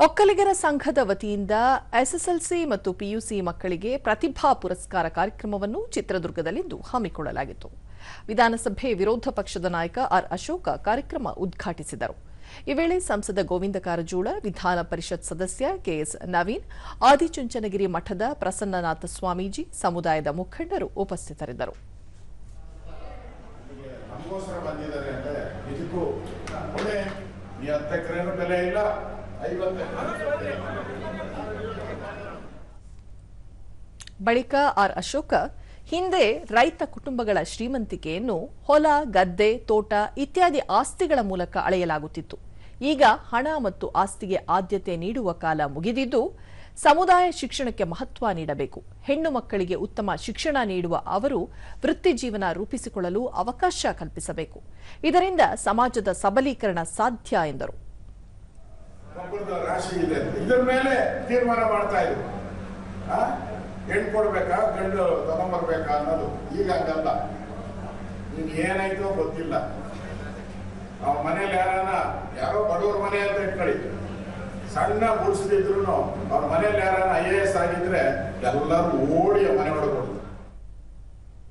ಒಕ್ಕಲಿಗರ ಸಂಘದ ವತಿಯಿಂದ ಎಸ್ಎಸ್ಎಲ್ಸಿ ಮತ್ತು ಪಿಯುಸಿ ಮಕ್ಕಳಿಗೆ ಪ್ರತಿಭಾ ಪುರಸ್ಕಾರ ಕಾರ್ಯಕ್ರಮವನ್ನು ಚಿತ್ರದುರ್ಗದಲ್ಲಿಂದು ಹಮ್ಮಿಕೊಳ್ಳಲಾಗಿತ್ತು. ವಿಧಾನಸಭೆ ವಿರೋಧ ಪಕ್ಷದ ನಾಯಕ ಆರ್ ಅಶೋಕ ಕಾರ್ಯಕ್ರಮ ಉದ್ಘಾಟಿಸಿದರು. ಈ ವೇಳೆ ಸಂಸದ ಗೋವಿಂದ ಕಾರಜೋಳ, ವಿಧಾನ ಪರಿಷತ್ ಸದಸ್ಯ ಕೆಎಸ್ ನವೀನ್, ಆದಿಚುಂಚನಗಿರಿ ಮಠದ ಪ್ರಸನ್ನನಾಥ ಸ್ವಾಮೀಜಿ, ಸಮುದಾಯದ ಮುಖಂಡರು ಉಪಸ್ಥಿತರಿದ್ದರು. ಬಳಿಕ ಆರ್ ಅಶೋಕ, ಹಿಂದೆ ರೈತ ಕುಟುಂಬಗಳ ಶ್ರೀಮಂತಿಕೆಯನ್ನು ಹೊಲ, ಗದ್ದೆ, ತೋಟ ಇತ್ಯಾದಿ ಆಸ್ತಿಗಳ ಮೂಲಕ ಅಳೆಯಲಾಗುತ್ತಿತ್ತು. ಈಗ ಹಣ ಮತ್ತು ಆಸ್ತಿಗೆ ಆದ್ಯತೆ ನೀಡುವ ಕಾಲ ಮುಗಿದಿದ್ದು, ಸಮುದಾಯ ಶಿಕ್ಷಣಕ್ಕೆ ಮಹತ್ವ ನೀಡಬೇಕು. ಹೆಣ್ಣು ಮಕ್ಕಳಿಗೆ ಉತ್ತಮ ಶಿಕ್ಷಣ ನೀಡುವ ಅವರು ವೃತ್ತಿ ಜೀವನ ರೂಪಿಸಿಕೊಳ್ಳಲು ಅವಕಾಶ ಕಲ್ಪಿಸಬೇಕು. ಇದರಿಂದ ಸಮಾಜದ ಸಬಲೀಕರಣ ಸಾಧ್ಯ ಎಂದರು. ರಾಶಿ ಇದೆ, ಇದರ ಮೇಲೆ ತೀರ್ಮಾನ ಮಾಡ್ತಾ ಇದ್ರು. ಹೆಣ್ಣು ಕೊಡ್ಬೇಕಾ, ಗಂಡು ತಗೊಂಡ್ಬರ್ಬೇಕಾ ಅನ್ನೋದು. ಈಗ ಹಂಗಲ್ಲ. ನಿಮ್ಗೆ ಏನಾಯ್ತೋ ಗೊತ್ತಿಲ್ಲ. ಅವ್ರ ಮನೇಲಿ ಯಾರೋ ಬಡವ್ರ ಮನೆ ಅಂತ ಇಟ್ಕೊಳ್ಳಿ, ಸಣ್ಣ ಗುಡಿಸದಿದ್ರು ಅವ್ರ ಮನೇಲಿ IAS ಆಗಿದ್ರೆ ಎಲ್ಲರೂ ಓಡಿ ಮನೆ ಒಳಗೆ ಕೊಡ್ತಾರೆ.